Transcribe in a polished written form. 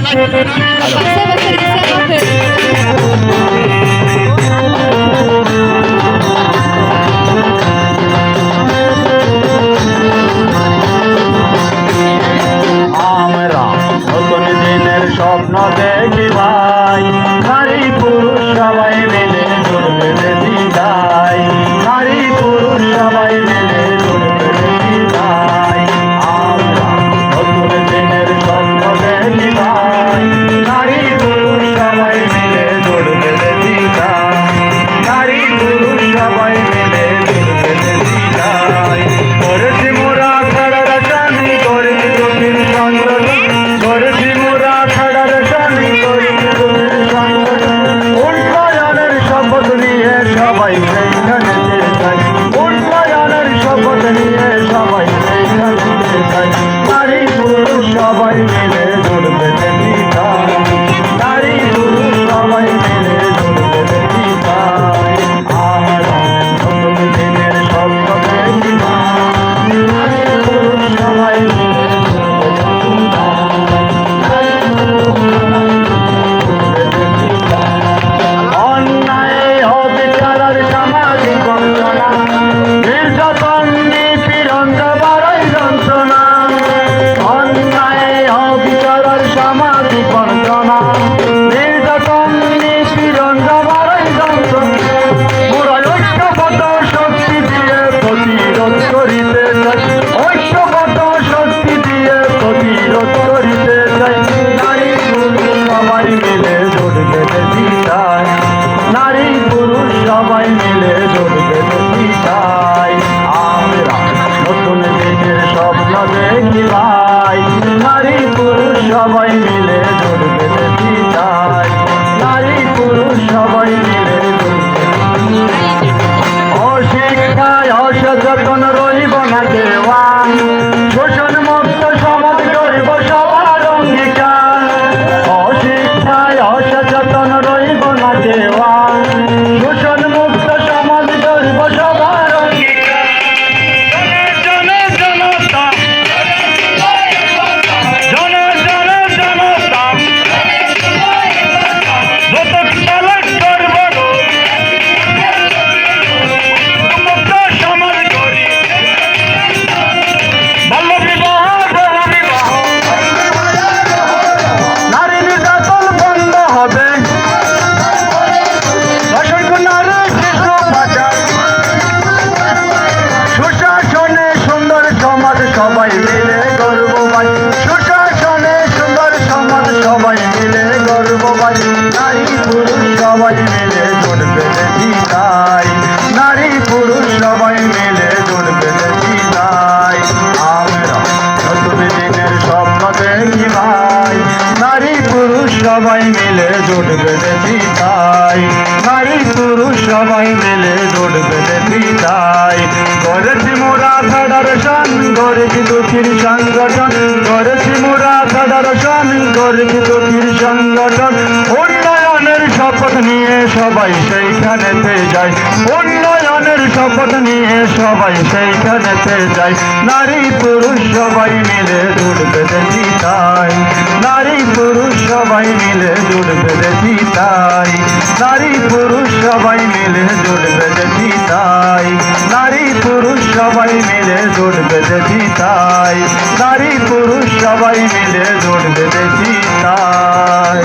আমরা নতুন দিনের স্বপ্ন দেখি ভাই, নারী পুরুষ সবাই মিলে জোর বেঁধেছি তাই, নারী পুরুষ সবাই মিলে জোর বেঁধেছি তাই। আমরা নতুন দিনের স্বপ্ন দেখি ভাই, নারী পুরুষ সবাই মিলে জোর বেঁধেছি তাই, নারী পুরুষ সবাই মিলে জোর বেঁধেছি তাই। করেছি মোরা খাড়ার টানি, করেছি গভীর সংগঠন, করেছি মোরা খাড়ার টানি, করেছি গভীর সংগঠন। উন্নয়নের শপথ নিয়ে সবাই সেইখানে যাই, উন্নয়নের শপথ নিয়ে সবাই সেইখানে যাই। নারী পুরুষ সবাই মিলে জোর বেঁধেছি তাই, নারী পুরুষ সবাই মিলে জোর বেঁধেছি তাই। আমরা নতুন দিনের স্বপ্ন দেখি ভাই, নারী পুরুষ সবাই মিলে জোর বেঁধেছি তাই, অন্যায় অবিচার সামাজিক বঞ্চনা, নির্যাতন নিপীড়ন বাড়াই যন্ত্রণা, অন্যায় অবিচার সামাজিক বঞ্চনা, নির্যাতন নিপীড়ন বাড়াই যন্ত্রণা। মোরা ঐক্যবদ্ধ শক্তি দিয়ে প্রতিরোধ করিতে চাই, ঐক্যবদ্ধ শক্তি দিয়ে প্রতিরোধ করিতে চাই। নারী পুরুষ সবাই মিলে জোট বেঁধেছি তাই, নারী পুরুষ সবাই মিলে জোট বেঁধেছি তাই। আমরা নতুন দিনের স্বপ্ন দেখি ভাই, নারী পুরুষ সবাই মিলে জোট বেঁধেছি তাই, নারী পুরুষ সবাই মিলে জোট বেঁধেছি তাই। অশিক্ষায় অসচেতন রইব না দেওয়ান, শোষণ মুক্ত সমাজ গরিব সবার অঙ্গীকার। অশিক্ষায় অসচেতন রইব না দেওয়ান, শোষণ মুক্ত সমাজ গরিব সবার অঙ্গীকার। জন জন জনতা, জন জন জনতা, যতক পালন করব মুক্ত সমাজ গড়ি। বাল্য বিবাহ, বহু বিবাহ, নারী নির্যাতন বন্ধ হবে, অসংখ্য নারী শিশু পাচার, সুশাসনে সুন্দর সমাজ সবাই মিলে গর্ব ভাই, সুশাসনে সুন্দর সমাজ সবাই মিলে গর্ব ভাই। নারী পুরুষ সবাই মিলে জোট বেঁধেছি তাই, নারী পুরুষ সবাই মিলে জোট বেঁধেছি তাই। আমরা নতুন দিনের স্বপ্ন দেখি ভাই, নারী পুরুষ সবাই মিলে জোট বেঁধেছি তাই, নারী পুরুষ সবাই মিলে জোট বেঁধেছি তাই। করেছি মোরা ফেডারেশন, করেছি দুঃখীর সংগঠন, করেছি মোরা ফেডারেশন, করেছি দুঃখীর সংগঠন। উন্নয়নের শপথ নিয়ে সবাই সেইখানেতে যাই, উন্নয়নের শপথ নিয়ে সবাই সেইখানেতে যাই। নারী পুরুষ সবাই মিলে জোট বেঁধেছি তাই, নারী পুরুষ সবাই মিলে জোট বেঁধেছি তাই, নারী পুরুষ সবাই মিলে জোট বেঁধেছি তাই, নারী পুরুষ সবাই মিলে জোট বেঁধেছি তাই, নারী পুরুষ সবাই মিলে জোট বেঁধেছি তাই।